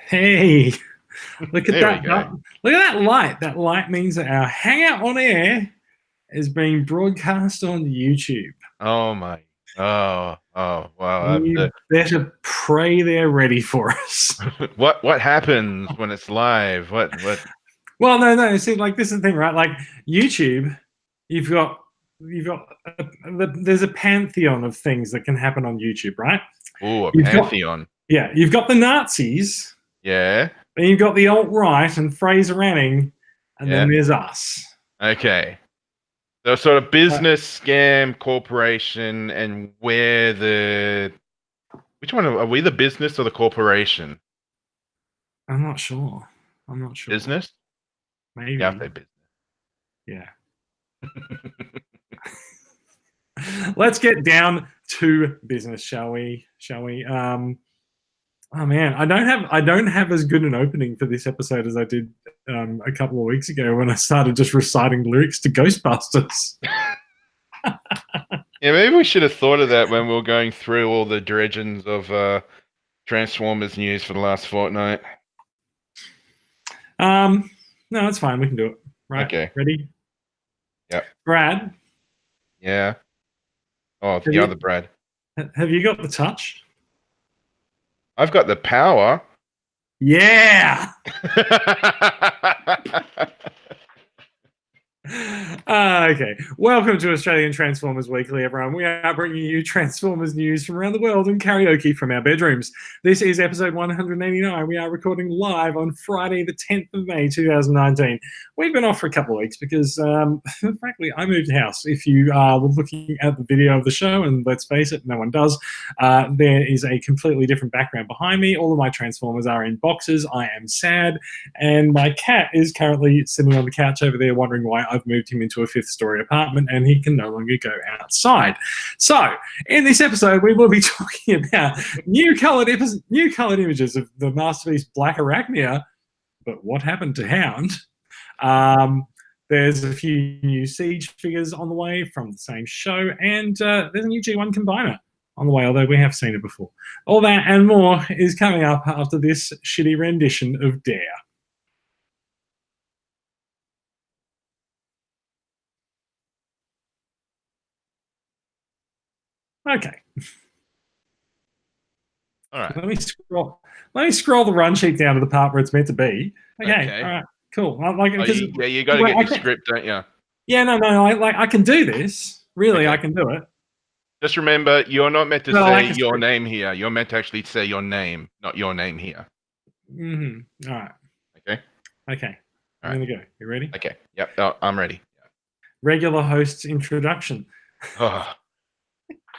Hey, look at There we that! go. Look at that light. That light means that our hangout on air is being broadcast on YouTube. Oh my. Oh, wow. You better pray they're ready for us. What happens when it's live? What? Well, no. See, like this is the thing, right? Like YouTube, you've got there's a pantheon of things that can happen on YouTube, right? Oh, a You've got pantheon. you've got the Nazis, Yeah. then you've got the alt right and Fraser Anning, and then Yeah. there's us. Okay. So sort of business scam corporation, and which one are we, the business or the corporation? I'm not sure. Business? Maybe. Yeah, I say business. Yeah. Let's get down to business, shall we? Oh man, I don't have as good an opening for this episode as I did a couple of weeks ago when I started just reciting lyrics to Ghostbusters. Yeah, maybe we should have thought of that when we were going through all the dredgens of Transformers news for the last fortnight. No, it's fine. We can do it. Right? Okay. Ready? Yep. Brad. Yeah. Oh, the other Brad. Have you got the touch? I've got the power. Yeah. Okay. Welcome to Australian Transformers Weekly, everyone. We are bringing you Transformers news from around the world and karaoke from our bedrooms. This is episode 189. We are recording live on Friday, the 10th of May, 2019. We've been off for a couple of weeks because, frankly, I moved house. If you are looking at the video of the show, and let's face it, no one does, there is a completely different background behind me. All of my Transformers are in boxes. I am sad. And my cat is currently sitting on the couch over there wondering why I've moved him into a fifth-story apartment and he can no longer go outside. So, in this episode, we will be talking about new coloured images of the masterpiece Black Arachnia, but what happened to Hound? There's a few new Siege figures on the way from the same show, and there's a new G1 Combiner on the way, although we have seen it before. All that and more is coming up after this shitty rendition of Dare. Okay. All right. Let me scroll the run sheet down to the part where it's meant to be. Okay. All right. Cool. You got to get the script, don't you? Yeah. No. I can do this. Really, okay. I can do it. Just remember, you're not meant to say your name here. You're meant to actually say your name, not your name here. Mm-hmm. All right. Okay. Okay. I'm gonna go. You ready? Okay. Yep. Oh, I'm ready. Regular host's introduction. Oh.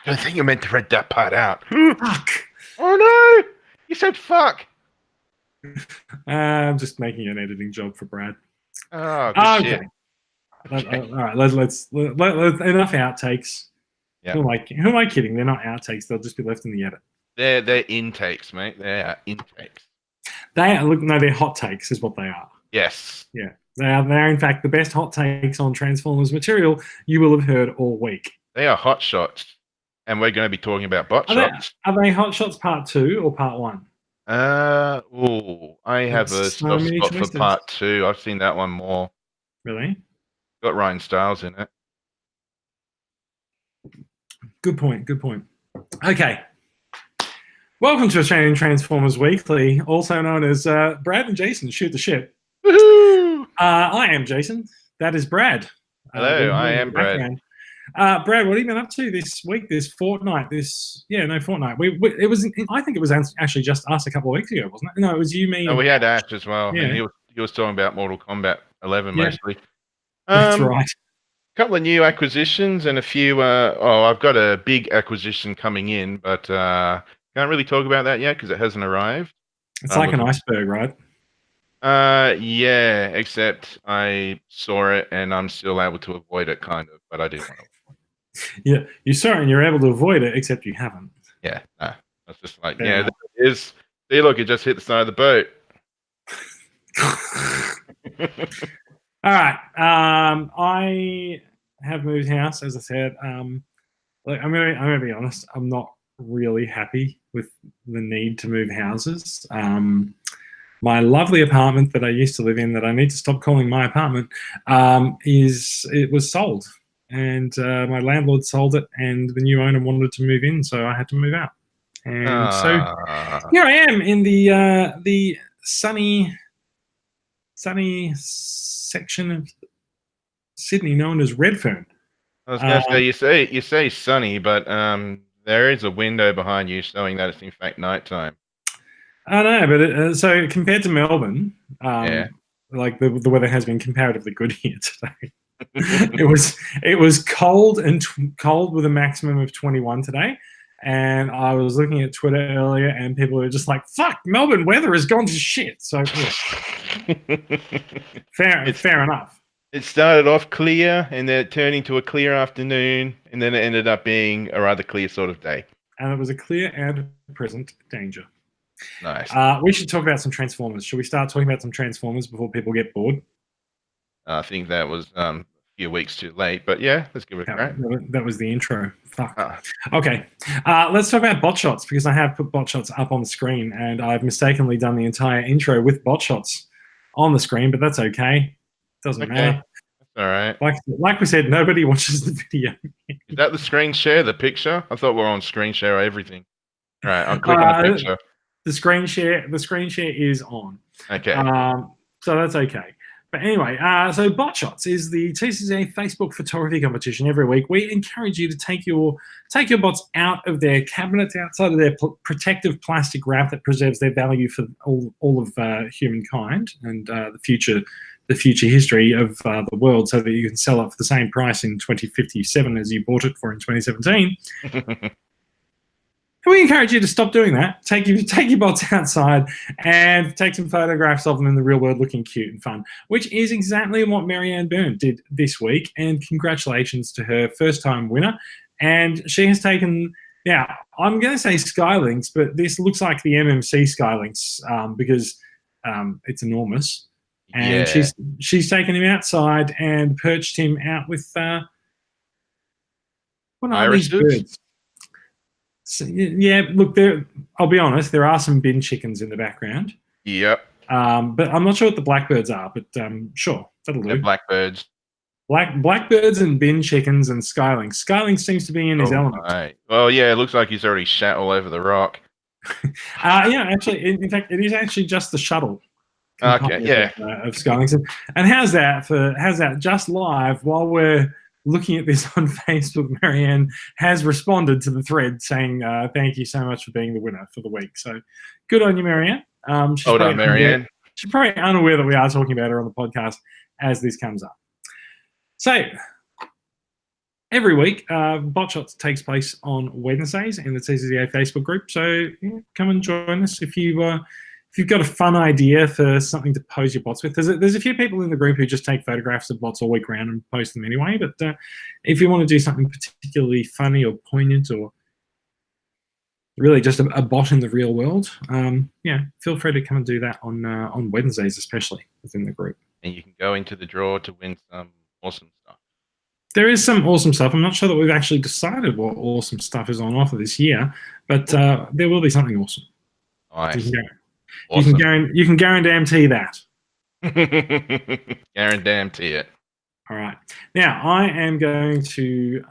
I think you're meant to read that part out. Fuck. Oh no! You said fuck. I'm just making an editing job for Brad. Oh, good shit. Okay. All right. Let's enough outtakes. Yep. Who am I kidding? They're not outtakes. They'll just be left in the edit. They're intakes, mate. They are intakes. They're hot takes, is what they are. Yes. Yeah. They're in fact the best hot takes on Transformers material you will have heard all week. They are hot shots. And we're going to be talking about bot shots. Are they Hot Shots Part 2 or Part 1? I have a soft spot for Part 2. I've seen that one more. Really? Got Ryan Stiles in it. Good point. Okay. Welcome to Australian Transformers Weekly, also known as Brad and Jason Shoot the Shit. Woohoo! I am Jason. That is Brad. Hello, I am Brad. Brad, what have you been up to this week, this fortnight, fortnight? I think it was actually just us a couple of weeks ago, wasn't it? No, it was you, me. No, we had Ash as well. Yeah. And he was talking about Mortal Kombat 11 mostly. That's right. A couple of new acquisitions and a few. I've got a big acquisition coming in, but can't really talk about that yet because it hasn't arrived. It's like an iceberg, right? Yeah, except I saw it and I'm still able to avoid it, kind of, but I didn't want to. Yeah, you saw it and you're able to avoid it, except you haven't. Yeah, no. That's just like, there it is. See, look, it just hit the side of the boat. All right. I have moved house, as I said. I'm gonna be honest. I'm not really happy with the need to move houses. my lovely apartment that I used to live in, that I need to stop calling my apartment, it was sold, and my landlord sold it, and the new owner wanted to move in, so I had to move out. And so here I am in the sunny section of Sydney known as Redfern. I was going to say, you say sunny, but there is a window behind you showing that it's in fact nighttime. I know, but so compared to Melbourne, Yeah. like the weather has been comparatively good here today. it was cold and cold with a maximum of 21 today. And I was looking at Twitter earlier, and people were just like, "Fuck, Melbourne weather has gone to shit." So yeah. fair enough. It started off clear, and then it turned into a clear afternoon, and then it ended up being a rather clear sort of day. And it was a clear and present danger. Nice. We should talk about some Transformers. Should we start talking about some Transformers before people get bored? I think that was a few weeks too late, but yeah, let's give it a crack. That was the intro. Fuck. Okay. Let's talk about bot shots, because I have put bot shots up on the screen, and I've mistakenly done the entire intro with bot shots on the screen, but that's okay. Doesn't matter. That's all right. Like we said, nobody watches the video. Is that the screen share, the picture? I thought we were on screen share everything. All right, I'm clicking the picture. The screen share is on. Okay. So that's okay. But anyway, so Bot Shots is the TCCA Facebook photography competition. Every week, we encourage you to take your bots out of their cabinets, outside of their protective plastic wrap that preserves their value for all of humankind and the future history of the world, so that you can sell it for the same price in 2057 as you bought it for in 2017. We encourage you to stop doing that. Take your bots outside and take some photographs of them in the real world looking cute and fun, which is exactly what Marianne Byrne did this week. And congratulations to her, first-time winner. And she has taken, I'm going to say Skylinks, but this looks like the MMC Skylinks because it's enormous. And she's taken him outside and perched him out with what are these birds? So, yeah, look, I'll be honest, there are some bin chickens in the background. Yep. But I'm not sure what the blackbirds are, but sure, that'll do. They're blackbirds. Blackbirds and bin chickens and Skylinks. Skylinks seems to be in his element. Right. Well, yeah, it looks like he's already shat all over the rock. Actually, in fact, it is actually just the shuttle. Okay, yeah. Of Skylinks. And how's that just live while we're looking at this on Facebook? Marianne has responded to the thread saying, thank you so much for being the winner for the week. So good on you, Marianne. Hold on, Marianne. She's probably unaware that we are talking about her on the podcast as this comes up. So every week, Bot Shots takes place on Wednesdays in the TCCA Facebook group. So come and join us if you've got a fun idea for something to pose your bots with. There's a few people in the group who just take photographs of bots all week round and post them anyway. But if you want to do something particularly funny or poignant, or really just a bot in the real world, feel free to come and do that on Wednesdays, especially within the group. And you can go into the draw to win some awesome stuff. There is some awesome stuff. I'm not sure that we've actually decided what awesome stuff is on offer this year, but there will be something awesome. Nice. Awesome. You can guarantee that. Guarantee it. All right. Now I am going to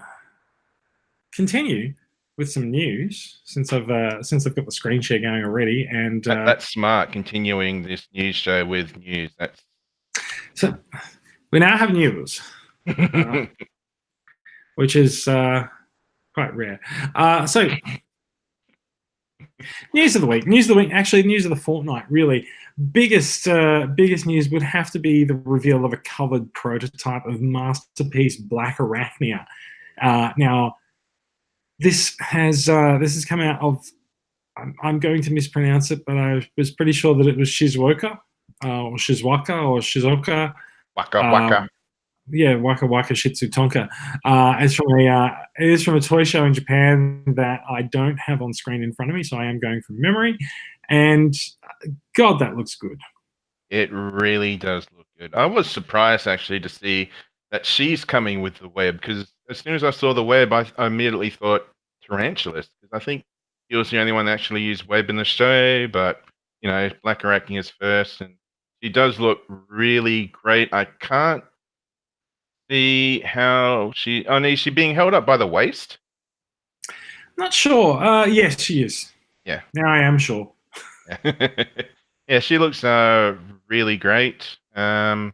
continue with some news since I've got the screen share going already, and that's smart. Continuing this news show with news. So we now have news, which is quite rare. So. News of the week. Actually, news of the fortnight, really. Biggest news would have to be the reveal of a covered prototype of Masterpiece Black Arachnia. Now, this has come out of, I'm going to mispronounce it, but I was pretty sure that it was Shizuoka, or Shizuoka, or Shizuoka. Waka. Yeah, Waka Waka Shitsu Tonka. It is from a toy show in Japan that I don't have on screen in front of me, so I am going from memory. And God, that looks good. It really does look good. I was surprised actually to see that she's coming with the web, because as soon as I saw the web, I immediately thought Tarantulas, because I think he was the only one that actually used web in the show. But Blackarachnia's first, and she does look really great. I can't see how she. Oh, no, is she being held up by the waist? Not sure. Yes, she is. Yeah. Now I am sure. Yeah, she looks really great. Don't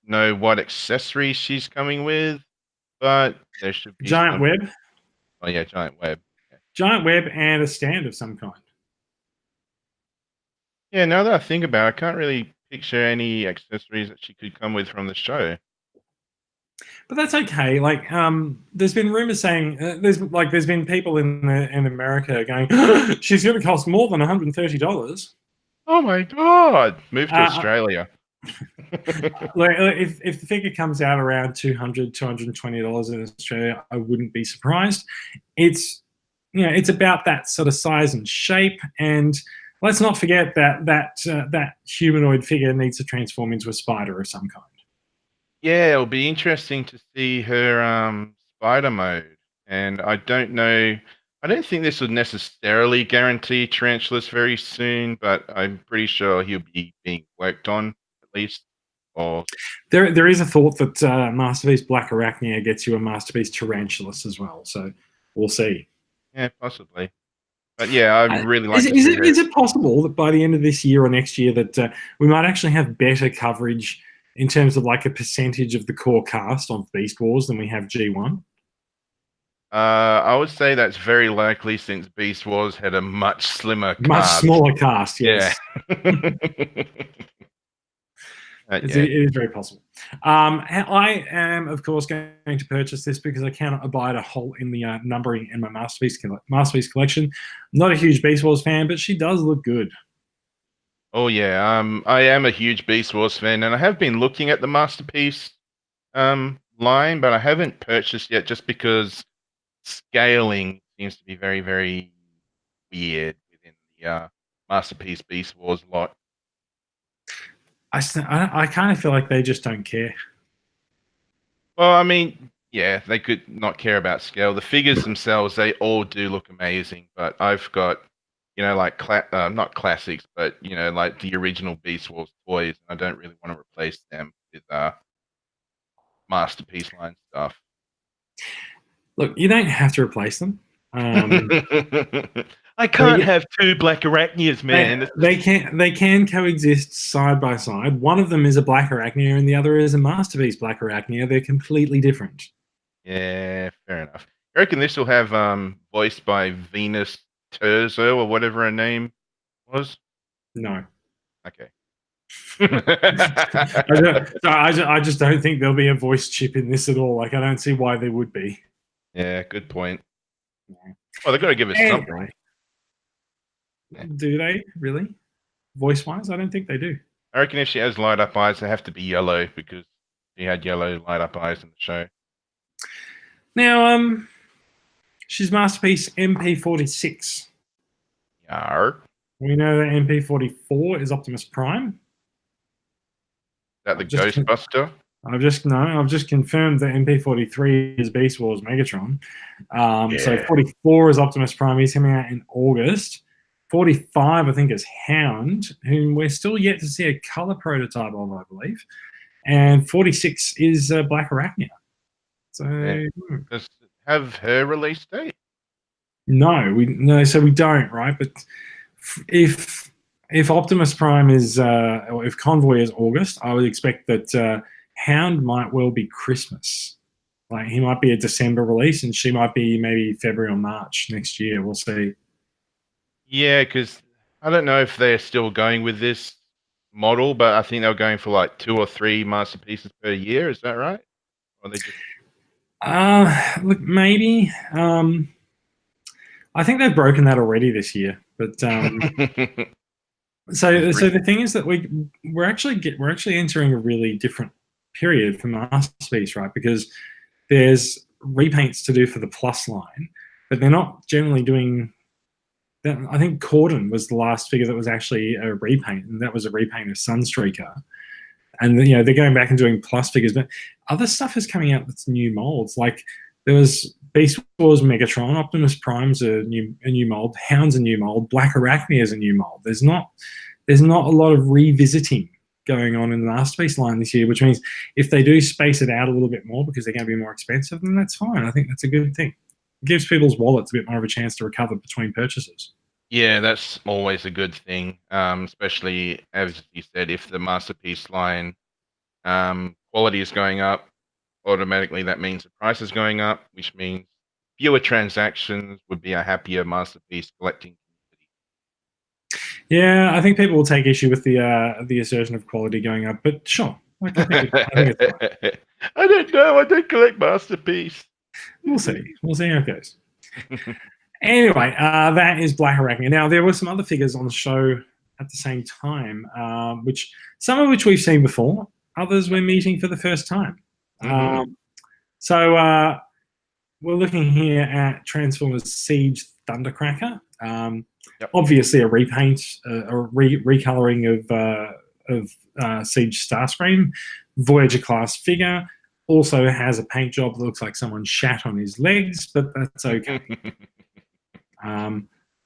know what accessories she's coming with, but there should be Giant web. Oh yeah, giant web. Giant web and a stand of some kind. Yeah, now that I think about it, I can't really picture any accessories that she could come with from the show. But that's okay. Like, there's been rumors saying there's been people in America going, she's going to cost more than $130. Oh my god! Move to Australia. Like, if the figure comes out around $220 in Australia, I wouldn't be surprised. It's it's about that sort of size and shape, and let's not forget that humanoid figure needs to transform into a spider of some kind. Yeah, it'll be interesting to see her spider mode. And I don't know. I don't think this would necessarily guarantee Tarantulas very soon, but I'm pretty sure he'll be being worked on at least. Or there is a thought that Masterpiece Blackarachnia gets you a Masterpiece Tarantulas as well. So we'll see. Yeah, possibly. But yeah, I'd really like to is see it, her. is it possible that by the end of this year or next year that we might actually have better coverage in terms of like a percentage of the core cast on Beast Wars than we have G1? I would say that's very likely since Beast Wars had a much slimmer cast. Much smaller cast, yes. Yeah. It is very possible. I am, of course, going to purchase this because I cannot abide a hole in the numbering in my Masterpiece collection. I'm not a huge Beast Wars fan, but she does look good. Oh yeah, I am a huge Beast Wars fan, and I have been looking at the Masterpiece line, but I haven't purchased yet just because scaling seems to be very, very weird within the Masterpiece Beast Wars lot. I kind of feel like they just don't care. Well, I mean, yeah, they could not care about scale. The figures themselves, they all do look amazing, but I've got, like not classics, but like the original Beast Wars toys. I don't really want to replace them with Masterpiece line stuff. Look, you don't have to replace them. I can't have two Blackarachnias, man. They can coexist side by side. One of them is a Blackarachnia and the other is a Masterpiece Blackarachnia. They're completely different. Yeah, fair enough. I reckon this will have voiced by Venus Terzo or whatever her name was. No. Okay. I just don't think there'll be a voice chip in this at all. Like, I don't see why there would be. Yeah, good point. Well, they've got to give us something. Do they really? Voice-wise, I don't think they do. I reckon if she has light-up eyes, they have to be yellow because she had yellow light-up eyes in the show. Now, she's Masterpiece MP46. Yar. We know that MP44 is Optimus Prime. Is that the Ghostbuster? I've just confirmed that MP43 is Beast Wars Megatron. So 44 is Optimus Prime. He's coming out in August. 45, I think, is Hound, whom we're still yet to see a color prototype of, I believe. And 46 is Blackarachnia. So does it have her release date? No, so we don't, right? But if Optimus Prime is or if Convoy is August, I would expect that Hound might well be Christmas. Like, he might be a December release, and she might be maybe February or March next year. We'll see. Yeah, because I don't know if they're still going with this model, but I think they were going for like 2 or 3 masterpieces per year. Is that right? Or they just... Look, maybe. I think they've broken that already this year. But so the thing is that we're actually entering a really different period for Masterpiece, right? Because there's repaints to do for the Plus line, but they're not generally doing. I think Corden was the last figure that was actually a repaint, and that was a repaint of Sunstreaker. And they're going back and doing Plus figures, but other stuff is coming out that's new molds. Like there was Beast Wars Megatron, Optimus Prime's a new mold, Hound's a new mold, Black Arachnia is a new mold. There's not a lot of revisiting going on in the Masterpiece line this year, which means if they do space it out a little bit more because they're going to be more expensive, then that's fine. I think that's a good thing. It gives people's wallets a bit more of a chance to recover between purchases. Yeah, that's always a good thing, especially, as you said, if the Masterpiece line quality is going up, automatically that means the price is going up, which means fewer transactions would be a happier Masterpiece collecting community. Yeah, I think people will take issue with the assertion of quality going up, but sure. I think it's fine. I don't know. I don't collect Masterpiece. We'll see. We'll see how it goes. Anyway, that is Black Arachnia. Now, there were some other figures on the show at the same time, some of which we've seen before, others we're meeting for the first time. So we're looking here at Transformers Siege Thundercracker. Obviously, a repaint, a recoloring of Siege Starscream. Voyager class figure. Also has a paint job that looks like someone shat on his legs, but that's okay.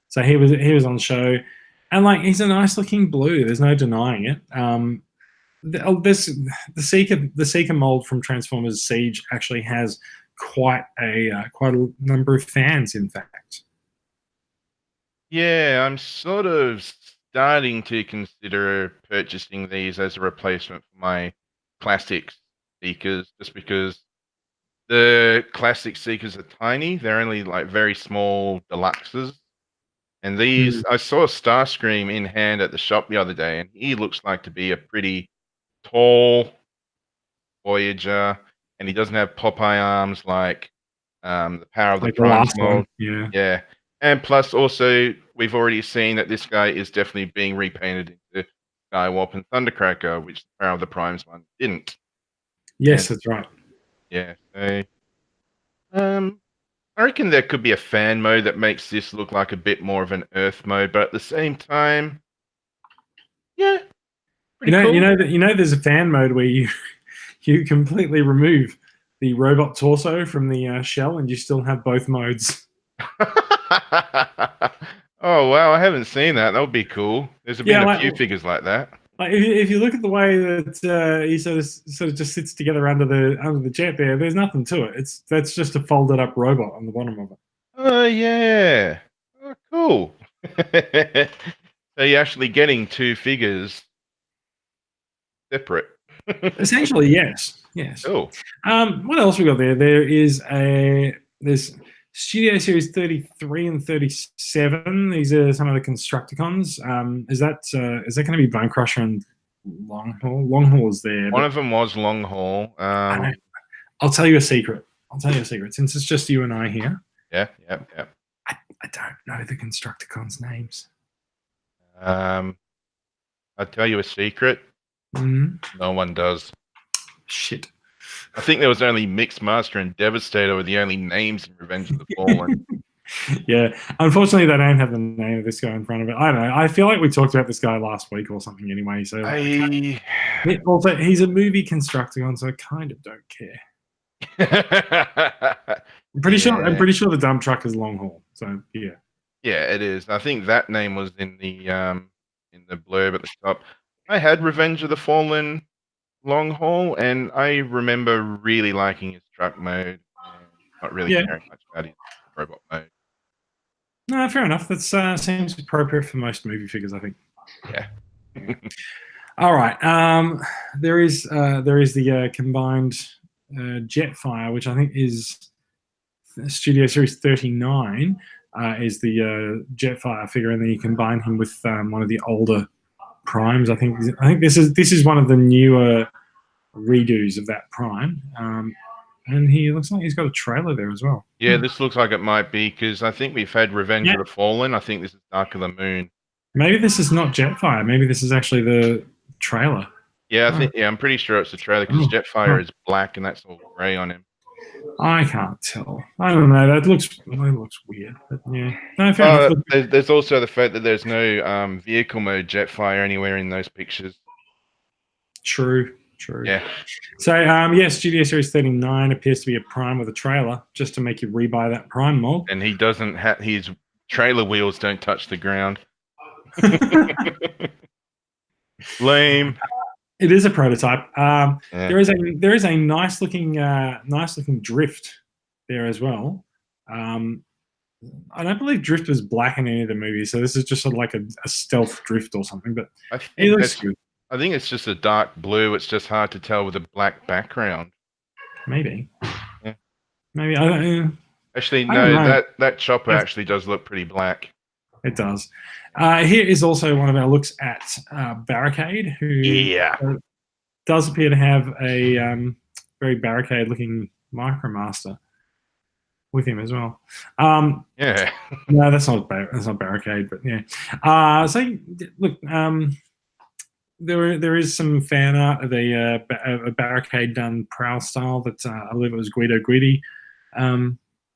So he was on the show, and like he's a nice looking blue. There's no denying it. The Seeker mold from Transformers Siege actually has quite a number of fans, in fact. Yeah, I'm sort of starting to consider purchasing these as a replacement for my classic Seekers, just because the classic Seekers are tiny. They're only like very small deluxes. And these, I saw Starscream in hand at the shop the other day, and he looks like to be a pretty tall Voyager, and he doesn't have Popeye arms like the Power of the Prime mold. Yeah. And plus, also, we've already seen that this guy is definitely being repainted into Skywarp and Thundercracker, which the Power of the Primes one didn't. Yes, that's right. Yeah. So, I reckon there could be a fan mode that makes this look like a bit more of an Earth mode, but at the same time, yeah, pretty cool. You know, there's a fan mode where you completely remove the robot torso from the shell, and you still have both modes. Oh wow, I haven't seen that. That would be cool. There's been a few figures like that. Like if you look at the way that he sort of just sits together under the jet there's nothing to it. That's just a folded up robot on the bottom of it. Oh yeah. Oh cool. So you're actually getting two figures separate. Essentially, yes. Cool. What else we got there? There's Studio Series 33 and 37. These are some of the Constructicons. Is that going to be Bone Crusher and Long Haul? Long Haul is there. One of them was Long Haul. I'll tell you a secret. Since it's just you and I here. Yeah. I don't know the Constructicons' names. I'll tell you a secret. No one does. Shit. I think there was only Mixmaster and Devastator were the only names in Revenge of the Fallen. Yeah, unfortunately, they don't have the name of this guy in front of it. I don't know. I feel like we talked about this guy last week or something anyway. So also, he's a movie Constructicon, so I kind of don't care. I'm pretty sure the dump truck is Long Haul. So yeah. Yeah, it is. I think that name was in the blurb at the top. I had Revenge of the Fallen Long Haul, and I remember really liking his truck mode and not really caring much about his robot mode. No, fair enough. That seems appropriate for most movie figures, I think. Yeah. All right. There is the combined Jetfire, which I think is Studio Series 39, is the Jetfire figure, and then you combine him with one of the older Primes. I think this is one of the newer redos of that Prime, and he looks like he's got a trailer there as well. Yeah, this looks like it might be, because I think we've had Revenge of the Fallen. I think this is Dark of the Moon. Maybe this is not Jetfire. Maybe this is actually the trailer. Yeah, I'm pretty sure it's the trailer, because Jetfire is black and that's all grey on him. I can't tell. I don't know. That looks weird. But yeah. No, fair enough. There's also the fact that there's no vehicle mode Jetfire anywhere in those pictures. True. True. Yeah. So, Studio Series 39 appears to be a Prime with a trailer, just to make you rebuy that Prime mold. And he doesn't have his trailer wheels don't touch the ground. Lame. It is a prototype. Yeah. There is a nice looking drift there as well. I don't believe Drift was black in any of the movies, so this is just sort of like a stealth Drift or something. But it looks good. I think it's just a dark blue. It's just hard to tell with a black background. Maybe. Yeah. Maybe. I don't. Actually, no. That chopper actually does look pretty black. It does. Here is also one of our looks at Barricade, who does appear to have a very Barricade-looking Micromaster with him as well. Yeah. No, that's not Barricade, but yeah. So look, there is some fan art of a Barricade done Prowl style that I believe it was Guido Guidi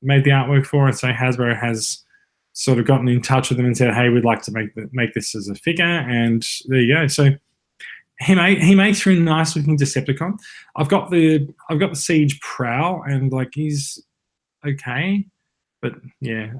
made the artwork for it. So Hasbro has sort of gotten in touch with them and said, "Hey, we'd like to make this as a figure," and there you go. So he makes for a nice looking Decepticon. I've got the Siege Prowl, and like he's okay, but yeah,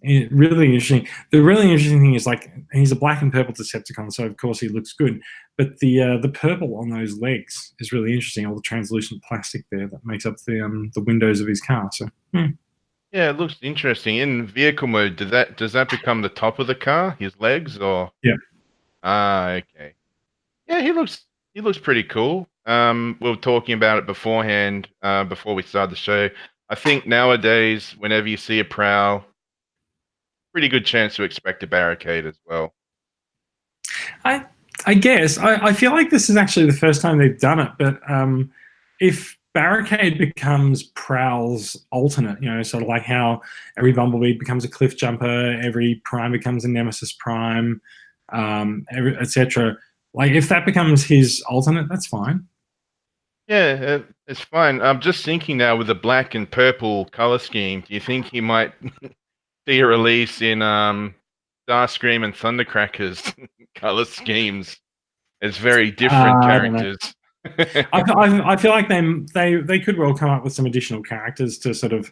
really interesting. The really interesting thing is like he's a black and purple Decepticon, so of course he looks good. But the purple on those legs is really interesting. All the translucent plastic there that makes up the windows of his car. So yeah, it looks interesting. In vehicle mode, does that become the top of the car? His legs, or yeah? Okay. Yeah, he looks pretty cool. We were talking about it beforehand, before we started the show. I think nowadays, whenever you see a Prowl, pretty good chance to expect a Barricade as well. I guess. I feel like this is actually the first time they've done it, but if Barricade becomes Prowl's alternate, sort of like how every Bumblebee becomes a Cliff Jumper, every Prime becomes a Nemesis Prime, etc. Like, if that becomes his alternate, that's fine. Yeah, it's fine. I'm just thinking now with the black and purple color scheme, do you think he might see a release in Starscream and Thundercracker's color schemes? It's very different characters. I feel like they could well come up with some additional characters to sort of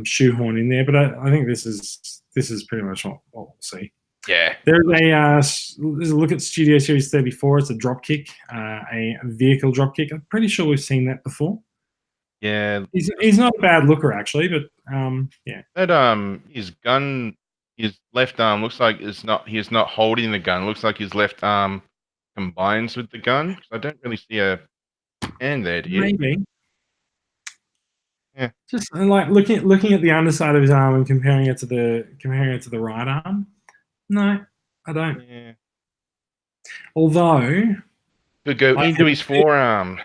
shoehorn in there, but I think this is pretty much what we'll see. Yeah. There's a look at Studio Series 34. It's a Dropkick, a vehicle Dropkick. I'm pretty sure we've seen that before. Yeah. He's not a bad looker actually, but yeah. That his left arm looks like he's not holding the gun. It looks like his left arm combines with the gun. I don't really see a hand there, do you? Maybe. Yeah. Just like looking at the underside of his arm and comparing it to the right arm. No, I don't. Yeah. Although could go into his forearm.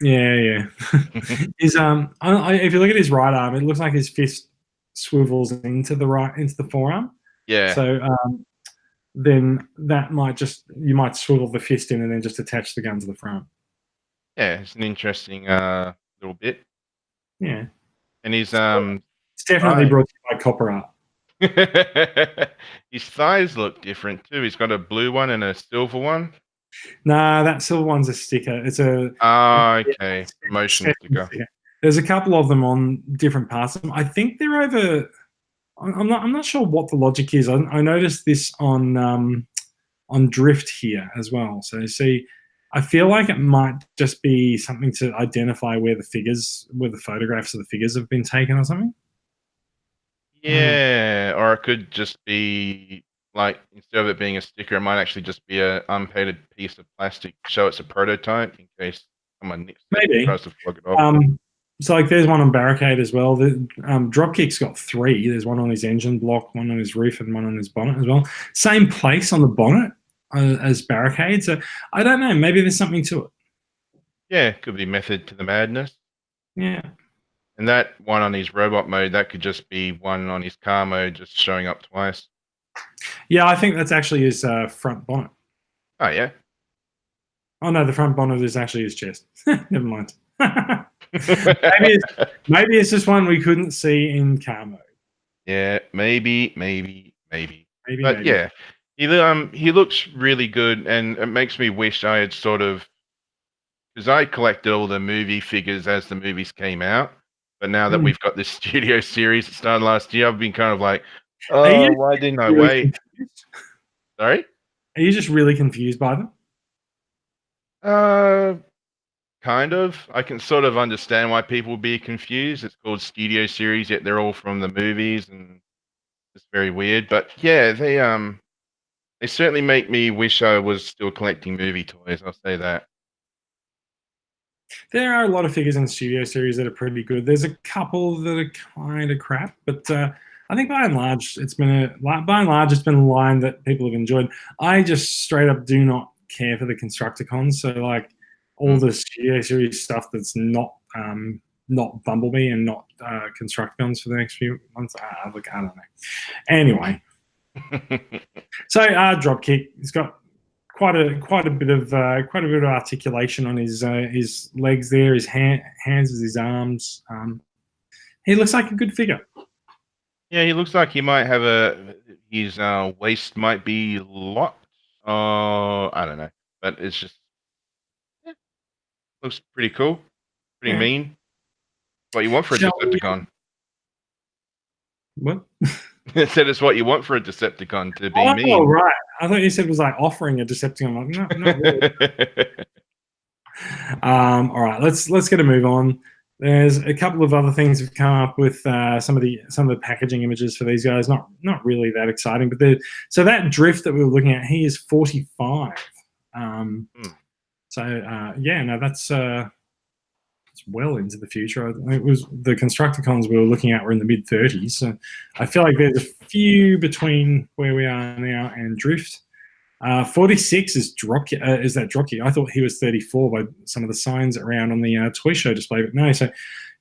Yeah. His if you look at his right arm, it looks like his fist swivels into the forearm. Yeah. So then you might swivel the fist in and then just attach the gun to the front. Yeah, it's an interesting little bit. Yeah. And he's it's definitely brought to you by Copper Art. His thighs look different too. He's got a blue one and a silver one. Nah, that silver one's a sticker. It's a okay. Motion sticker. There's a couple of them on different parts of them. I think they're over. I'm not sure what the logic is. I noticed this on Drift here as well. So see, I feel like it might just be something to identify where the photographs of the figures have been taken or something. Yeah, or it could just be like, instead of it being a sticker, it might actually just be an unpainted piece of plastic. Show it's a prototype in case someone tries to plug it off. So like there's one on Barricade as well. The Dropkick's got 3. There's one on his engine block, one on his roof, and one on his bonnet as well. Same place on the bonnet as Barricade. So I don't know. Maybe there's something to it. Yeah, could be method to the madness. Yeah. And that one on his robot mode, that could just be one on his car mode, just showing up twice. Yeah, I think that's actually his front bonnet. Oh, yeah? Oh, no, the front bonnet is actually his chest. Never mind. maybe it's just one we couldn't see in car mode. Yeah, maybe. But yeah, He looks really good, and it makes me wish I had sort of, because I collected all the movie figures as the movies came out, but now that Hmm. we've got this studio series that started last year, I've been kind of like, Are oh, you why didn't I really wait? confused? Sorry. Are you just really confused by them? Uh, kind of. I can sort of understand why people would be confused. It's called studio series, yet they're all from the movies, and it's very weird. But yeah, they certainly make me wish I was still collecting movie toys. I'll say that. There are a lot of figures in the studio series that are pretty good. There's a couple that are kind of crap, but I think by and large, it's been a line that people have enjoyed. I just straight up do not care for the Constructicons. So like all Mm. the studio series stuff that's not Bumblebee and not Constructicons for the next few months. Look, I don't know. Anyway, so Dropkick, he's got quite a bit of articulation on his legs there, his hands, his arms. He looks like a good figure. Yeah, he looks like he might have his waist might be locked. Oh, I don't know, but it's just looks pretty cool, pretty Yeah. mean. What you want for a Shall we? Decepticon? What? I said it's what you want for a Decepticon to be Oh, mean. right. I thought you said it was like offering a Decepticon. I'm like, no, not really. All right, let's get a move on. There's a couple of other things we've come up with some of the packaging images for these guys. Not really that exciting, but so that drift that we were looking at, he is 45. So yeah, no, that's it's well into the future. It was the Constructicons we were looking at were in the mid 30s. So I feel like there's a few between where we are now and drift. 46 is that Dropkick. I thought he was 34 by some of the signs around on the toy show display, but no. So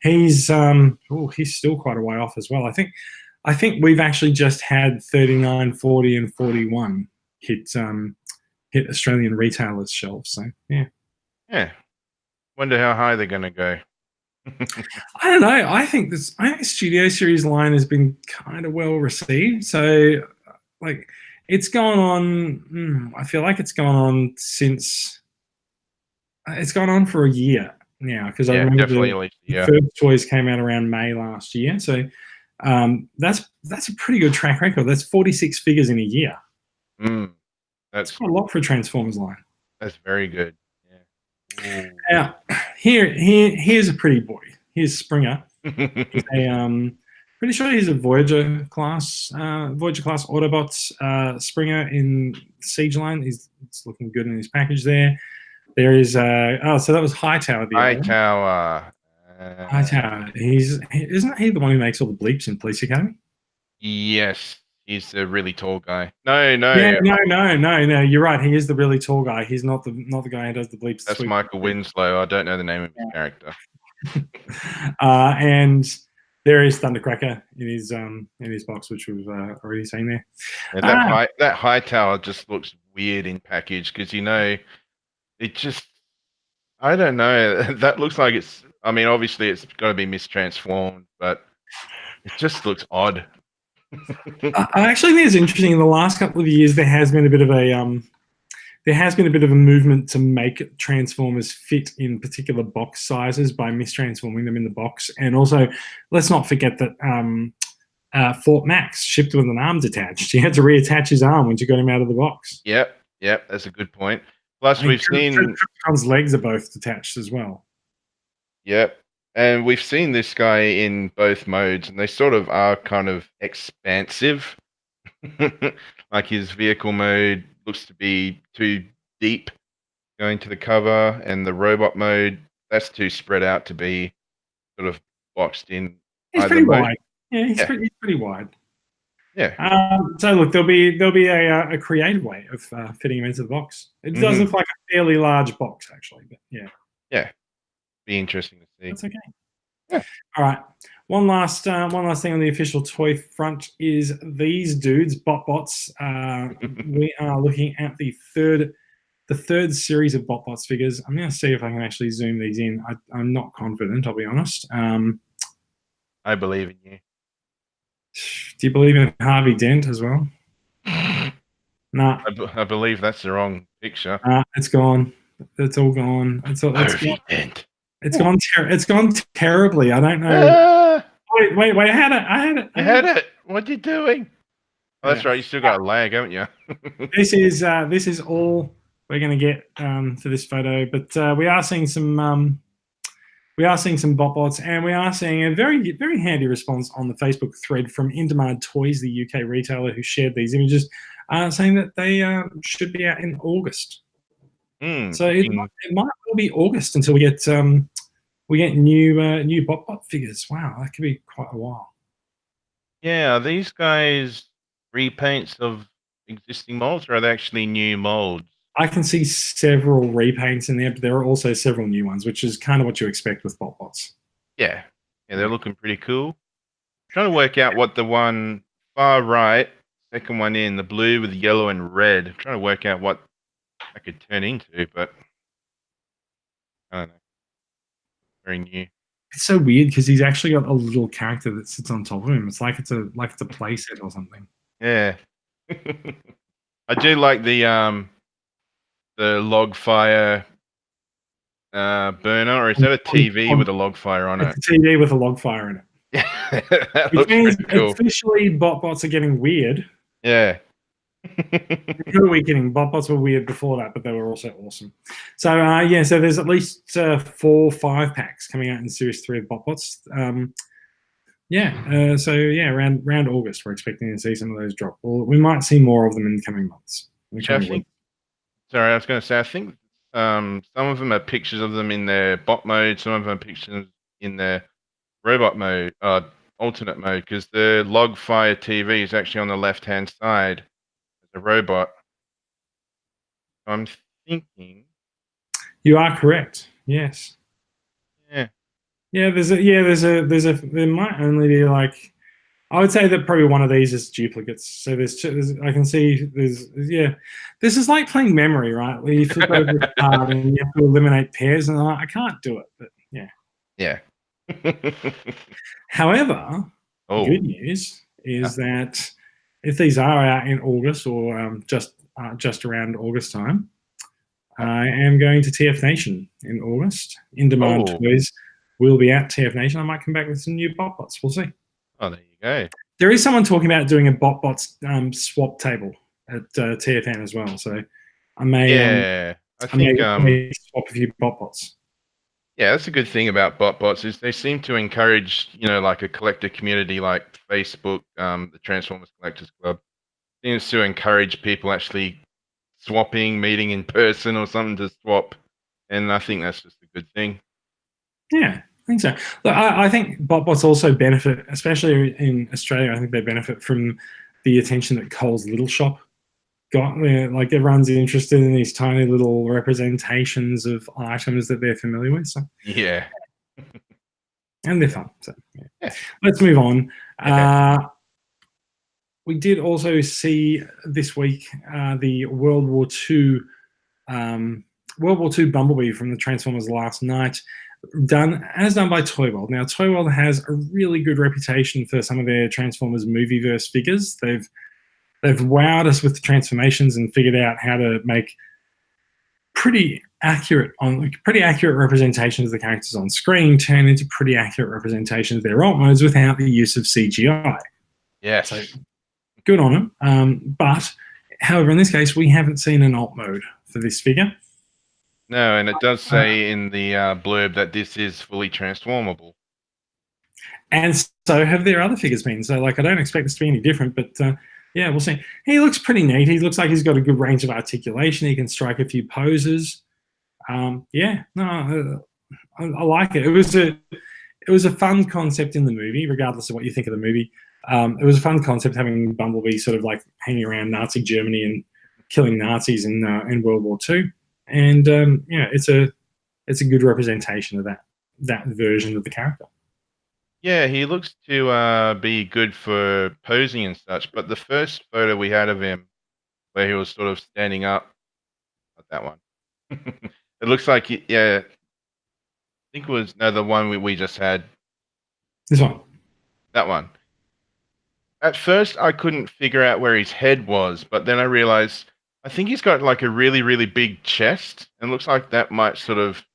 he's still quite a way off as well. I think we've actually just had 39, 40, and 41 hit Australian retailers' shelves. So yeah. Yeah, wonder how high they're gonna go. I don't know. I think the Studio Series line has been kind of well received. So like it's gone on. I feel like it's gone on since it's gone on for a year now because I Yeah, remember definitely at the least. Yeah. first toys came out around May last year. So that's a pretty good track record. That's 46 figures in a year. Mm, That's that's quite a lot for a Transformers line. that's very good. Yeah. Ooh. Now, here's a pretty boy. Here's Springer. He's pretty sure he's a Voyager class Autobots Springer in Siege Line. He's looking good in his package there. There is so that was Hightower. Hightower. Hightower. Isn't he the one who makes all the bleeps in Police Academy? Yes, he's the really tall guy. No, Yeah, no, no. You're right. He is the really tall guy. He's not the guy who does the bleeps. that's Michael Winslow. I don't know the name of his character. And there is Thundercracker in his box, which we've already seen there. And that Hightower just looks weird in package because it just I don't know. That looks like it's. I mean, obviously it's got to be mistransformed, but it just looks odd. I actually think it's interesting. In the last couple of years, there has been a bit of a movement to make Transformers fit in particular box sizes by mistransforming them in the box. And also, let's not forget that Fort Max shipped with an arm detached. You had to reattach his arm once you got him out of the box. Yep, that's a good point. Plus, we've seen Krypton's legs are both detached as well. Yep, and we've seen this guy in both modes, and they sort of are kind of expansive. Like his vehicle mode looks to be too deep going to the cover, and the robot mode that's too spread out to be sort of boxed in. He's pretty wide. Yeah, he's pretty wide. Yeah. So look, there'll be a creative way of fitting him into the box. It does look like a fairly large box, actually, but yeah. Yeah, be interesting to see. That's okay. Yeah. All right. One last thing on the official toy front is these dudes, BotBots. We are looking at the third series of BotBots figures. I'm going to see if I can actually zoom these in. I'm not confident, I'll be honest. I believe in you. Do you believe in Harvey Dent as well? Nah, I believe that's the wrong picture. it's gone. It's all gone. It's gone. Dent. It's gone terribly. I don't know. Ah, Wait. I had it. you had it. What are you doing? Oh, that's Yeah. right. You still got a lag, haven't you? This is all we're going to get for this photo, but we are seeing some bot-bots, and we are seeing a very handy response on the Facebook thread from In Demand Toys, the UK retailer who shared these images, saying that they should be out in August. So it might well be August until we get new bot figures. Wow, that could be quite a while. Yeah, are these guys repaints of existing molds, or are they actually new molds? I can see several repaints in there, but there are also several new ones, which is kind of what you expect with bot-bots. Yeah, they're looking pretty cool. Trying to work out what the one far right, second one in, the blue with yellow and red. I'm trying to work out what I could turn into, but I don't know. Very new. It's so weird because he's actually got a little character that sits on top of him. It's like it's a playset or something. Yeah. I do like the log fire burner, or is that a TV with a log fire on it? It's a TV with a log fire in it. That Which looks means pretty cool. officially bot-bots are getting weird. Yeah. Good weakening. Bot-bots were weird before that, but they were also awesome. So so there's at least 4 or 5 packs coming out in Series 3 of bot-bots. Around August, we're expecting to see some of those drop. Well, we might see more of them in the coming months. Sorry, I was going to say, I think some of them are pictures of them in their bot mode, some of them are pictures in their robot mode, alternate mode, because the log fire TV is actually on the left-hand side as a robot. I'm thinking. You are correct. Yes. Yeah. Yeah. There might only be like, I would say that probably one of these is duplicates. So I can see this is like playing memory, right? Where you flip over a card and you have to eliminate pairs, and I can't do it, but yeah. Yeah. However, good news is that if these are out in August or just around August time, I am going to TF Nation in August. In Demand Toys will be at TF Nation. I might come back with some new bot-bots. We'll see. Oh, there you go. There is someone talking about doing a bot-bots swap table at TFN as well. So I may, I think swap a few bot-bots. Yeah, that's a good thing about bot-bots is they seem to encourage, like a collector community like Facebook, the Transformers Collectors Club, seems to encourage people actually swapping, meeting in person or something to swap. And I think that's just a good thing. Yeah, I think so. Look, I think bot-bots also benefit, especially in Australia, I think they benefit from the attention that Cole's Little Shop got. Like everyone's interested in these tiny little representations of items that they're familiar with. So yeah. And they're fun. So yeah. Let's move on. Okay. We did also see this week the World War II Bumblebee from the Transformers Last Night, done by Toy World. Now, Toy World has a really good reputation for some of their Transformers movieverse figures. They've wowed us with the transformations and figured out how to make pretty accurate representations of the characters on screen turn into pretty accurate representations of their alt modes without the use of CGI. Yes. So, good on them. But, however, in this case, we haven't seen an alt mode for this figure. No, and it does say in the blurb that this is fully transformable. And so have their other figures been. So, I don't expect this to be any different, but yeah, we'll see. He looks pretty neat. He looks like he's got a good range of articulation. He can strike a few poses. I like it. It was a fun concept in the movie, regardless of what you think of the movie. It was a fun concept having Bumblebee sort of like hanging around Nazi Germany and killing Nazis in World War II. And it's a good representation of that version of the character. Yeah, he looks to be good for posing and such. But the first photo we had of him, where he was sort of standing up, not that one. It looks like I think it was the one we just had. This one. That one. At first, I couldn't figure out where his head was, but then I realized I think he's got like a really, really big chest, and looks like that might sort of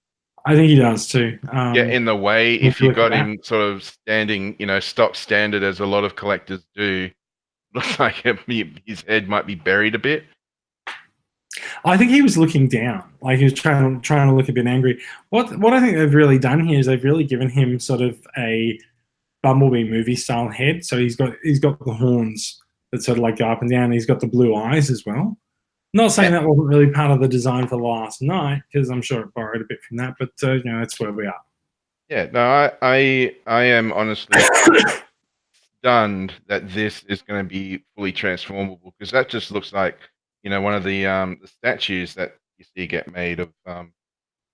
I think he does too. get in the way If if you you look at got that, him sort of standing, stock standard as a lot of collectors do. Looks like his head might be buried a bit. I think he was looking down, like he was trying to look a bit angry. What I think they've really done here is they've really given him sort of a Bumblebee movie style head. So he's got the horns that sort of like go up and down. He's got the blue eyes as well. Not saying Yeah, that wasn't really part of the design for Last Night, because I'm sure it borrowed a bit from that, but that's where we are. yeah. No, I am honestly stunned that this is going to be fully transformable, because that just looks like one of the statues that you see get made of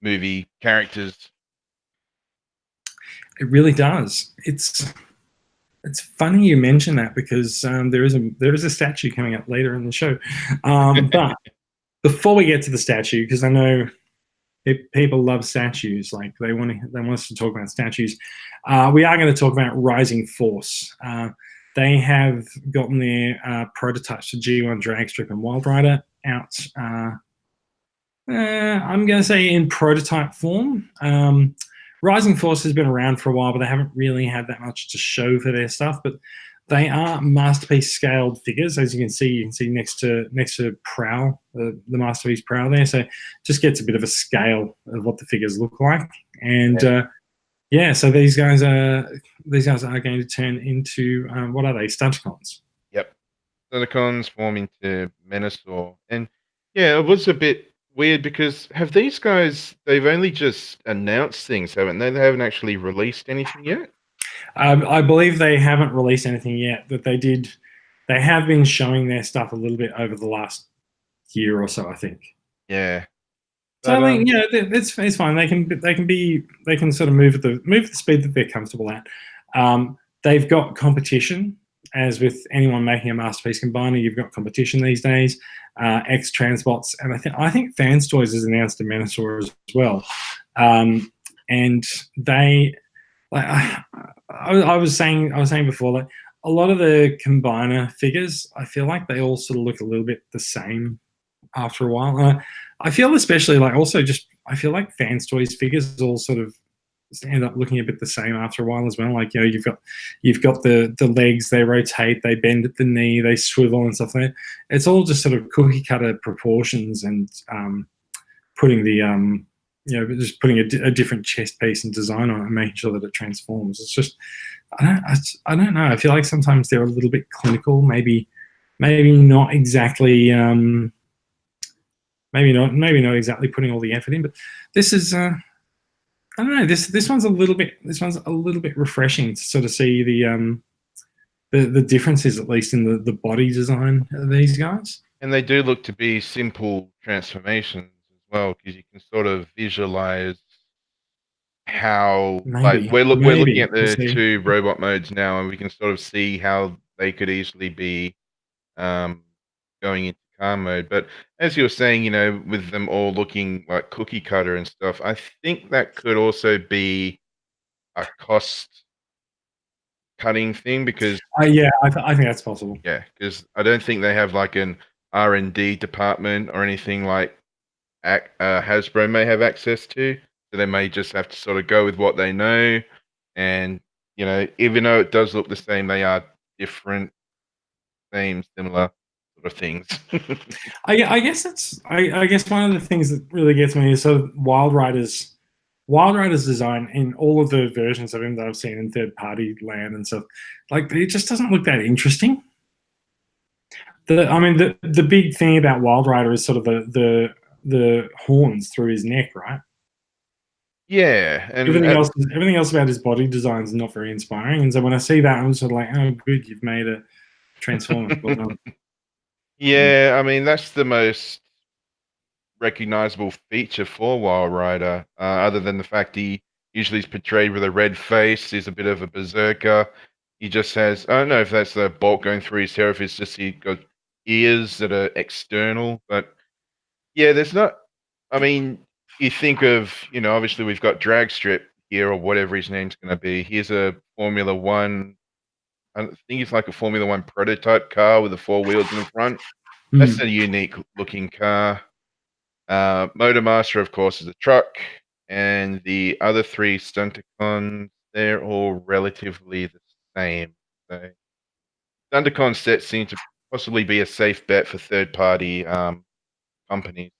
movie characters. It really does. It's funny you mention that, because there is a statue coming up later in the show. But before we get to the statue, because I know people love statues, like they want us to talk about statues. We are going to talk about Rising Force. They have gotten their prototypes for G1 Dragstrip and Wild Rider out. I'm going to say in prototype form. Rising Force has been around for a while, but they haven't really had that much to show for their stuff. But they are masterpiece scaled figures, as you can see. You can see next to Prowl, the masterpiece Prowl there. So just gets a bit of a scale of what the figures look like. And so these guys are going to turn into what are they? Stunticons. Yep, Constructicons form into Menasor, and yeah, it was a bit weird because have these guys? They've only just announced things, haven't they? They haven't actually released anything yet. I believe they haven't released anything yet, but they did. They have been showing their stuff a little bit over the last year or so, I think. Yeah. So I think it's fine. They can sort of move at the speed that they're comfortable at. They've got competition, as with anyone making a masterpiece combiner. You've got competition these days. X Transbots, and I think Fans Toys has announced a Menasor as well, and they. Like I was saying before, like a lot of the combiner figures, I feel like they all sort of look a little bit the same after a while. I feel especially like also just I feel like Fans Toys figures all sort of end up looking a bit the same after a while as well. Like you've got the legs, they rotate, they bend at the knee, they swivel and stuff like that. It's all just sort of cookie cutter proportions and putting the just putting a different chest piece and design on it and making sure that it transforms. It's just, I don't know. I feel like sometimes they're a little bit clinical. Maybe not exactly, maybe not exactly putting all the effort in. But this is, I don't know. This one's a little bit refreshing to sort of see the differences, at least in the body design of these guys. And they do look to be simple transformations as well, because you can sort of visualize how we're looking at the two robot modes now, and we can sort of see how they could easily be going into car mode. But as you were saying, with them all looking like cookie cutter and stuff, I think that could also be a cost cutting thing, because I think that's possible. Yeah, because I don't think they have like an R&D department or anything like Hasbro may have access to. So they may just have to sort of go with what they know. And, even though it does look the same, they are different, similar sort of things. I guess I guess one of the things that really gets me is sort of Wild Rider's design in all of the versions of him that I've seen in third party land and stuff. Like it just doesn't look that interesting. The big thing about Wild Rider is sort of the horns through his neck, right? Yeah, and everything else about his body design is not very inspiring. And so when I see that, I'm sort of like, oh, good, you've made a Transformer. Yeah, I mean that's the most recognizable feature for Wild Rider, other than the fact he usually is portrayed with a red face. He's a bit of a berserker. He just has, I don't know if that's the bolt going through his hair, if it's just he got ears that are external. But yeah, there's not, I mean, you think of, obviously we've got Dragstrip here, or whatever his name's going to be. Here's a Formula One I think it's like a Formula One prototype car with the 4 wheels in the front. Hmm. That's a unique looking car. Motormaster, of course, is a truck, and the other 3 Stunticons, they're all relatively the same. So Stunticon sets seem to possibly be a safe bet for third-party companies.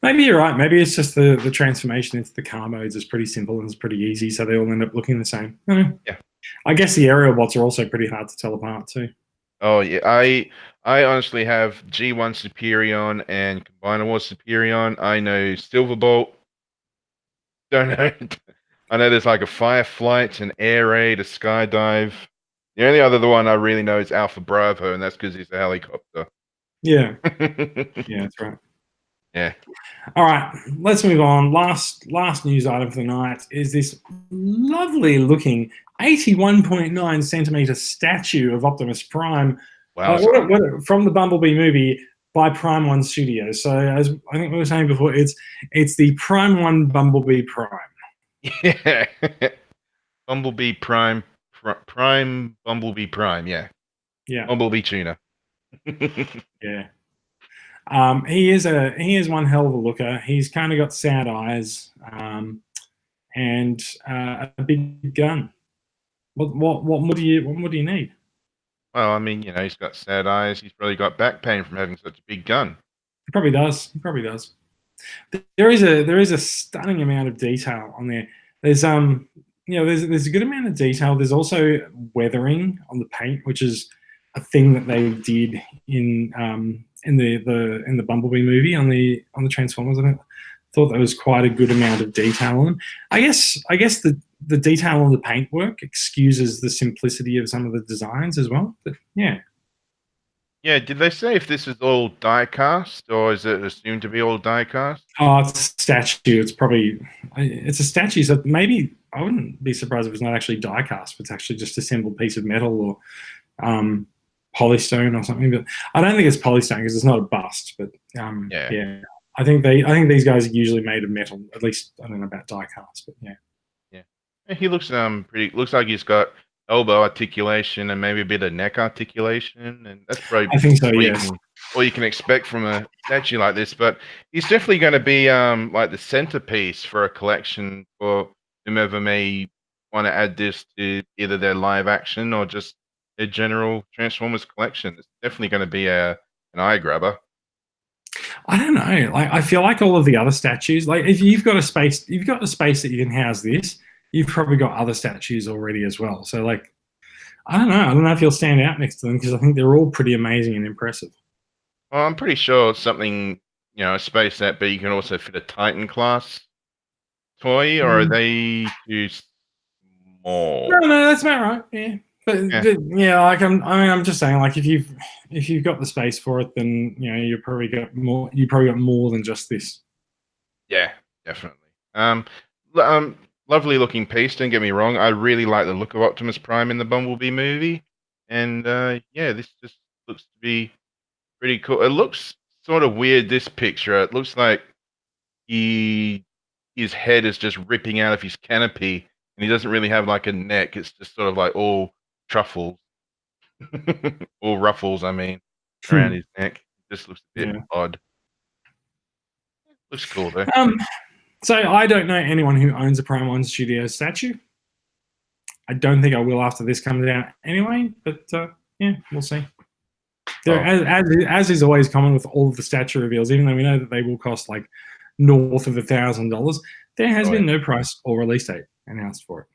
Maybe you're right. Maybe it's just the transformation into the car modes is pretty simple and it's pretty easy, so they all end up looking the same. Yeah. I guess the aerial bots are also pretty hard to tell apart too. Oh yeah, I honestly have G1 Superion and Combiner War Superion. I know Silverbolt. Don't know. I know there's like a Fireflight, an Air Raid, a Skydive. The only other one I really know is Alpha Bravo, and that's because he's a helicopter. Yeah. Yeah, that's right. Yeah. All right, let's move on. Last news item for the night is this lovely looking 81.9 centimeter statue of Optimus Prime. Wow. From the Bumblebee movie by Prime One Studios. So as I think we were saying before, it's the Prime One Bumblebee Prime. Yeah. Bumblebee Prime. Prime Bumblebee Prime. Yeah. Yeah. Bumblebee Tuna. Yeah. He is one hell of a looker. He's kind of got sad eyes and a big gun. What more do you need? Well, I mean, he's got sad eyes. He's probably got back pain from having such a big gun. He probably does. There is a stunning amount of detail on there. There's there's a good amount of detail. There's also weathering on the paint, which is a thing that they did in the Bumblebee movie on the Transformers. I thought that was quite a good amount of detail on them. I guess the detail on the paintwork excuses the simplicity of some of the designs as well. But yeah. Yeah, did they say if this is all die cast, or is it assumed to be all die cast? Oh, it's a statue. It's a statue, so maybe I wouldn't be surprised if it's not actually die cast, if it's actually just a simple piece of metal or polystone or something. But I don't think it's polystone because it's not a bust. But yeah. I think these guys are usually made of metal. At least I don't know about die cast, but yeah. Yeah, he looks looks like he's got elbow articulation and maybe a bit of neck articulation, and that's probably I think so. Yes. All you can expect from a statue like this. But he's definitely going to be like the centerpiece for a collection for whomever may want to add this to either their live action or just their general Transformers collection. It's definitely going to be an eye grabber. I don't know. Like, I feel like all of the other statues, like if you've got a space that you can house this, you've probably got other statues already as well. So like, I don't know if he'll stand out next to them because I think they're all pretty amazing and impressive. Well, I'm pretty sure it's something, a space set, but you can also fit a Titan class toy, or are they too small? No, that's about right. Yeah. But yeah, like I'm just saying, like if you've got the space for it, then you probably got more. You probably got more than just this. Yeah, definitely. Lovely looking piece. Don't get me wrong. I really like the look of Optimus Prime in the Bumblebee movie, and yeah, this just looks to be pretty cool. It looks sort of weird. This picture. It looks like his head is just ripping out of his canopy, and he doesn't really have like a neck. It's just sort of like all truffles, all ruffles. I mean, around his neck. It just looks a bit odd. Looks cool though. So I don't know anyone who owns a Prime One Studios statue. I don't think I will after this comes out anyway. But yeah, we'll see. As is always common with all of the statue reveals, even though we know that they will cost like north of $1,000, there has been no price or release date announced for it.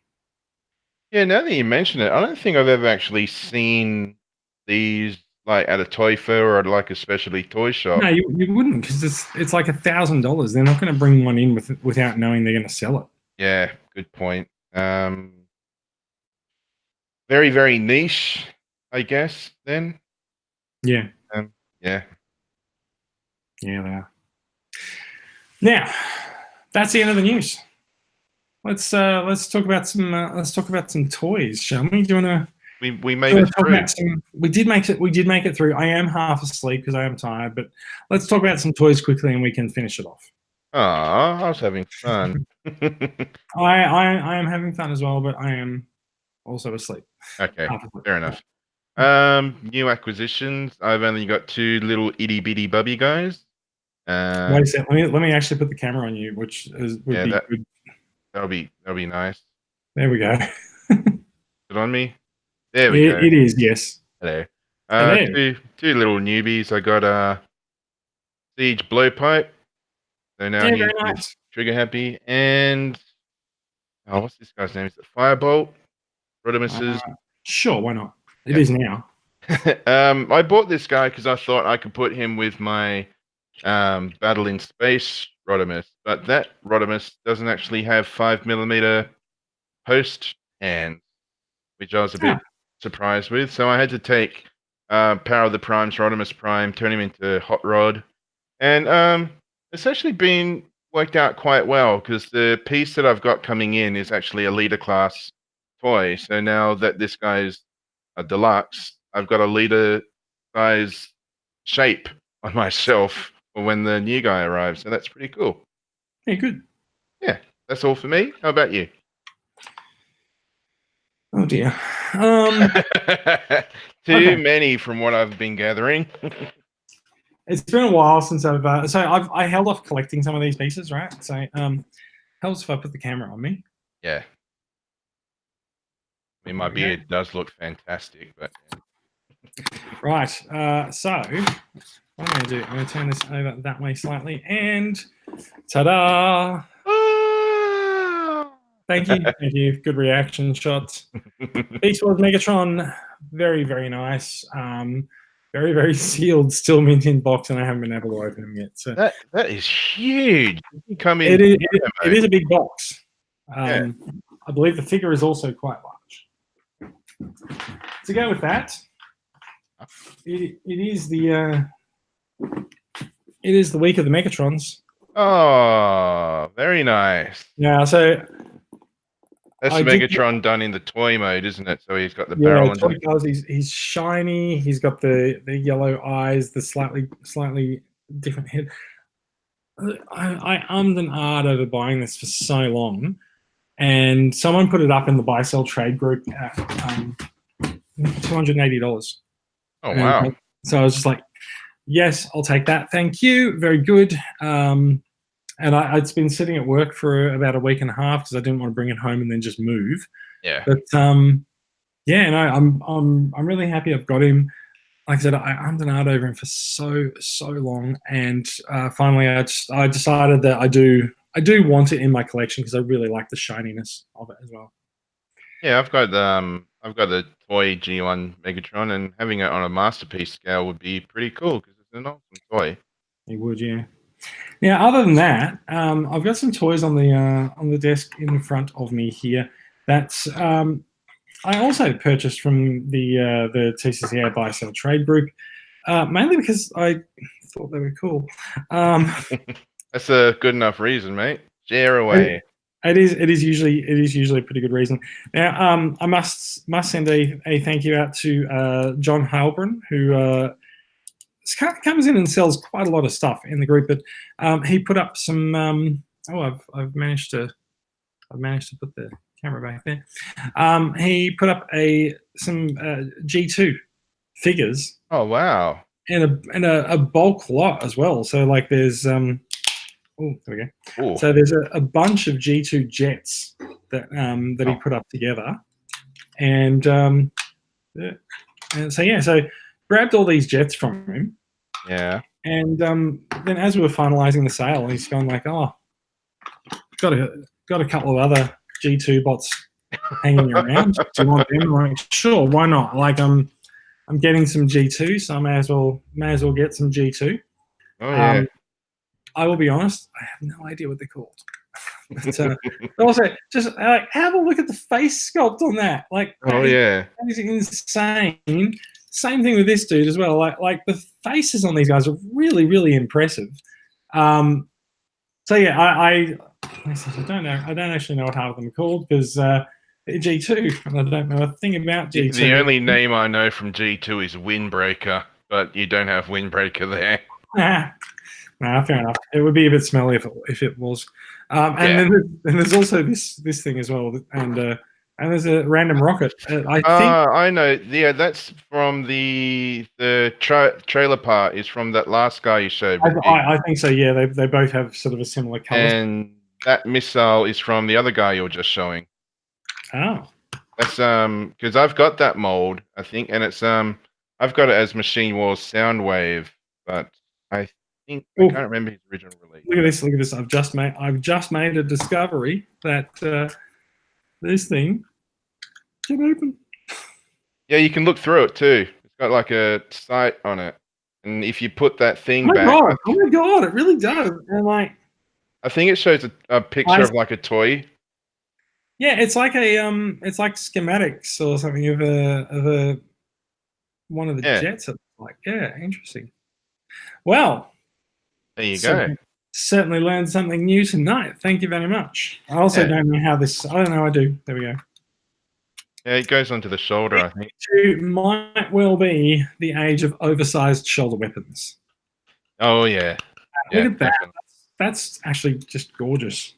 Yeah, now that you mention it, I don't think I've ever actually seen these like at a toy fair or at like a specialty toy shop. No, you wouldn't, because it's like $1,000. They're not going to bring one in without knowing they're going to sell it. Yeah, good point. Very, very niche, I guess. Then. Yeah. Yeah. Yeah, they are. Now, that's the end of the news. Let's talk about some toys, shall we? Do you want to? We made it through. We did make it through. I am half asleep because I am tired, but let's talk about some toys quickly and we can finish it off. I was having fun. I am having fun as well, but I am also asleep. Okay, Half asleep. fair enough. New acquisitions. I've only got 2 little itty bitty bubby guys. Wait a second. Let me actually put the camera on you, which would be good. That'll be nice. There we go. Good on me. There we go. It is, yes. Hello. Hello. Two little newbies. I got Siege Blowpipe. So now Yeah, he's very nice. trigger happy. And what's this guy's name? Is it Firebolt? Rodimus's. Sure, why not? It is now. I bought this guy because I thought I could put him with my Battle in Space Rodimus, but that Rodimus doesn't actually have 5mm post hands, which I was a bit surprised with. So I had to take Power of the Primes, Rodimus Prime, turn him into Hot Rod, and it's actually been worked out quite well because the piece that I've got coming in is actually a leader class toy. So now that this guy's a deluxe, I've got a leader size shape on my shelf for when the new guy arrives. So that's pretty cool. Yeah, good. Yeah, that's all for me. How about you? Oh dear. Too many from what I've been gathering. It's been a while since I held off collecting some of these pieces, right? So helps if I put the camera on me. Yeah. I mean, my beard does look fantastic, but right. So what I'm going to do, I'm going to turn this over that way slightly, and ta-da! Thank you. Good reaction shots. Beast Wars Megatron, very, very nice. Very, very sealed, still mint in box, and I haven't been able to open them yet. So that is huge. You come in. It is a big box. Yeah. I believe the figure is also quite large. To go with that, it is the week of the Megatrons. Oh, very nice. Yeah, so that's Megatron done in the toy mode, isn't it? So he's got the barrel. He's shiny. He's got the yellow eyes, the slightly different head. I ummed and ahed over buying this for so long, and someone put it up in the buy sell trade group at $280. Oh wow! So I was just like, yes, I'll take that. Thank you. Very good. And I'd been sitting at work for about a week and a half because I didn't want to bring it home and then just move. Yeah. But yeah, no, I'm really happy I've got him. Like I said, I ummed and ahed over him for so long, and finally I decided that I do want it in my collection because I really like the shininess of it as well. Yeah, I've got the toy G1 Megatron, and having it on a masterpiece scale would be pretty cool because it's an awesome toy. It would, yeah. Now, other than that, I've got some toys on the desk in front of me here. That's I also purchased from the TCCA buy sell trade group, mainly because I thought they were cool. That's a good enough reason, mate. Share away. It is usually a pretty good reason. Now, I must send a thank you out to John Heilbrun, who comes in and sells quite a lot of stuff in the group. But he put up some. I've managed to put the camera back there. He put up some G2 figures. Oh wow! And a bulk lot as well. So like there's oh, there we go. Ooh. So there's a bunch of G2 jets that he put up together, and so grabbed all these jets from him. Yeah. And then as we were finalizing the sale, he's gone like, "Oh, got a couple of other G2 bots hanging around. Do you want them?" I'm like, sure, why not? Like I'm getting some G2, so I may as well get some G2. Oh yeah. I will be honest, I have no idea what they're called. But also, just have a look at the face sculpt on that. Like, oh yeah, that is insane. Same thing with this dude as well. Like the faces on these guys are really, really impressive. So yeah, I don't know. I don't actually know what half of them are called because they're G2, and I don't know a thing about G2. The only name I know from G2 is Windbreaker, but you don't have Windbreaker there. Nah, fair enough. It would be a bit smelly if it was. And then there's also this thing as well, and And there's a random rocket. I think I know. Yeah, that's from the trailer part. Is from that last guy you showed. I think so. Yeah, they both have sort of a similar color. And that missile is from the other guy you're just showing. Oh, that's because I've got that mold, I think, and it's I've got it as Machine Wars Soundwave, but I think I can't remember his original release. Look at this! Look at this! I've just made a discovery that this thing can open. Yeah, you can look through it too. It's got like a sight on it, and if you put that thing back, oh my god, it really does. And like, I think it shows a picture of like a toy. Yeah, it's like it's like schematics or something of a one of the jets. Like, yeah, interesting. Well, there you go. Certainly learned something new tonight. Thank you very much. I also don't know how this. I don't know. I do. There we go. Yeah, it goes onto the shoulder. I think it might well be the age of oversized shoulder weapons. Oh yeah. Look at that. That's actually just gorgeous.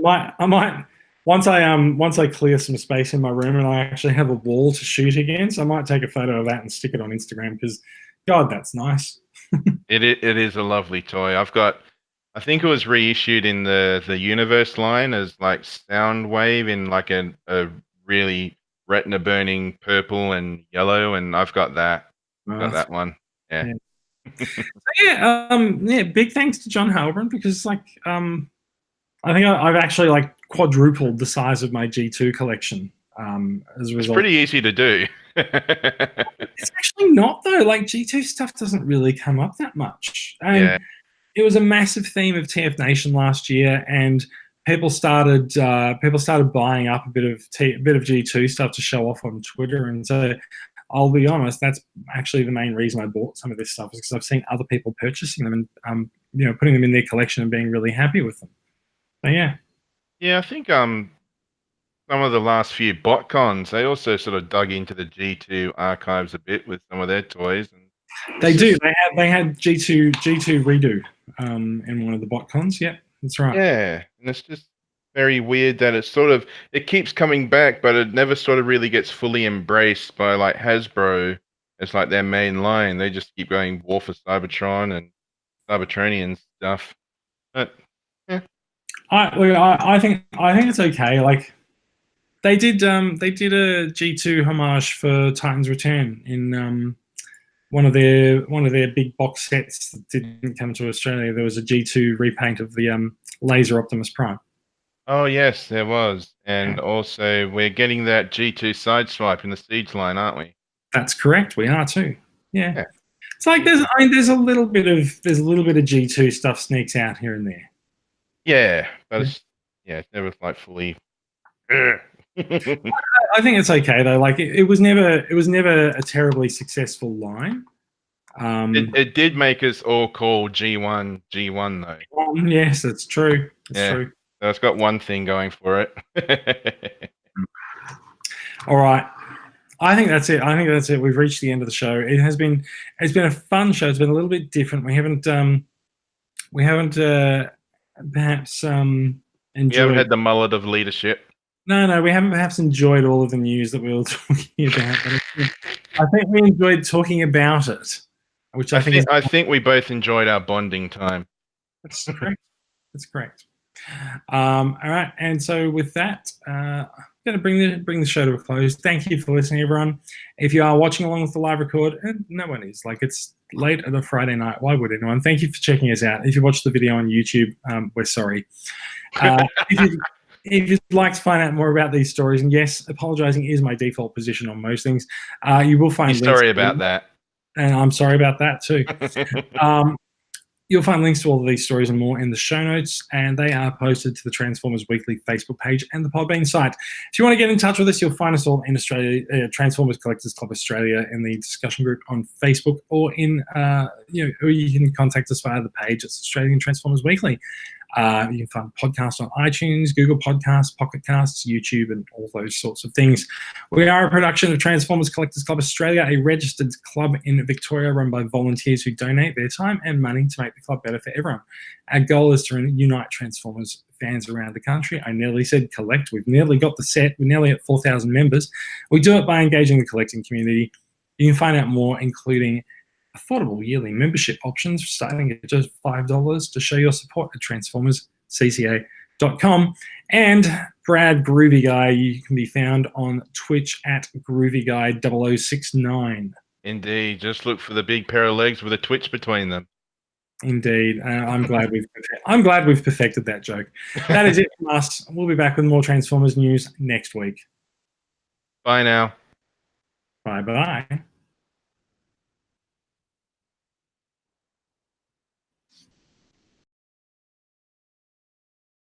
I might once I clear some space in my room and I actually have a wall to shoot against, I might take a photo of that and stick it on Instagram because, God, that's nice. It is a lovely toy. I think it was reissued in the Universe line as like Soundwave in like a really retina burning purple and yellow, and I've got that. Got that one. Yeah. So big thanks to John Halbrand because like I think I've actually like quadrupled the size of my G2 collection as a result. It's pretty easy to do. It's actually not though. Like G2 stuff doesn't really come up that much. And it was a massive theme of TF Nation last year, and people started buying up a bit of G2 stuff to show off on Twitter. And so I'll be honest, that's actually the main reason I bought some of this stuff, is because I've seen other people purchasing them and putting them in their collection and being really happy with them. So yeah, I think some of the last few BotCons, they also sort of dug into the G2 archives a bit with some of their toys. And they do. They had G2 redo in one of the BotCons. Yeah, that's right. Yeah, and it's just very weird that it keeps coming back, but it never sort of really gets fully embraced by like Hasbro. It's like their main line. They just keep going War for Cybertron and Cybertronian stuff. But I think it's okay. Like they did a G2 homage for Titan's Return in one of their big box sets that didn't come to Australia. There was a G2 repaint of the Laser Optimus Prime. Oh yes, there was, and also we're getting that G2 sideswipe in the Siege line, aren't we? That's correct. We are too. Yeah. It's like there's a little bit of G2 stuff sneaks out here and there. Yeah, but it's never like fully. I think it's okay though. Like it was never a terribly successful line. It did make us all call G1 though. Yes, that's true. That's true. So it's got one thing going for it. All right. I think that's it. We've reached the end of the show. It's been a fun show. It's been a little bit different. We haven't perhaps enjoyed. You haven't had the mullet of leadership. No, we haven't perhaps enjoyed all of the news that we were talking about. But I think we enjoyed talking about it, which I think we both enjoyed our bonding time. That's correct. That's correct. All right, and so with that, I'm going to bring the show to a close. Thank you for listening, everyone. If you are watching along with the live record, and no one is, like it's late at a Friday night, why would anyone? Thank you for checking us out. If you watch the video on YouTube, we're sorry. If you'd like to find out more about these stories, and yes, apologizing is my default position on most things, you will find. Sorry about that. And I'm sorry about that too. You'll find links to all of these stories and more in the show notes, and they are posted to the Transformers Weekly Facebook page and the Podbean site. If you want to get in touch with us, you'll find us all in Australia, Transformers Collectors Club Australia, in the discussion group on Facebook, or or you can contact us via the page. It's Australian Transformers Weekly. You can find podcasts on iTunes, Google Podcasts, Pocket Casts, YouTube, and all those sorts of things. We are a production of Transformers Collectors Club Australia, a registered club in Victoria run by volunteers who donate their time and money to make the club better for everyone. Our goal is to unite Transformers fans around the country. I nearly said collect. We've nearly got the set. We're nearly at 4,000 members. We do it by engaging the collecting community. You can find out more, including affordable yearly membership options starting at just $5 to show your support at transformerscca.com. And Brad Groovy Guy, you can be found on Twitch at groovyguy0069. Indeed, just look for the big pair of legs with a twitch between them. Indeed, I'm glad we've perfected that joke. That is it from us. We'll be back with more Transformers news next week. Bye now. Bye bye.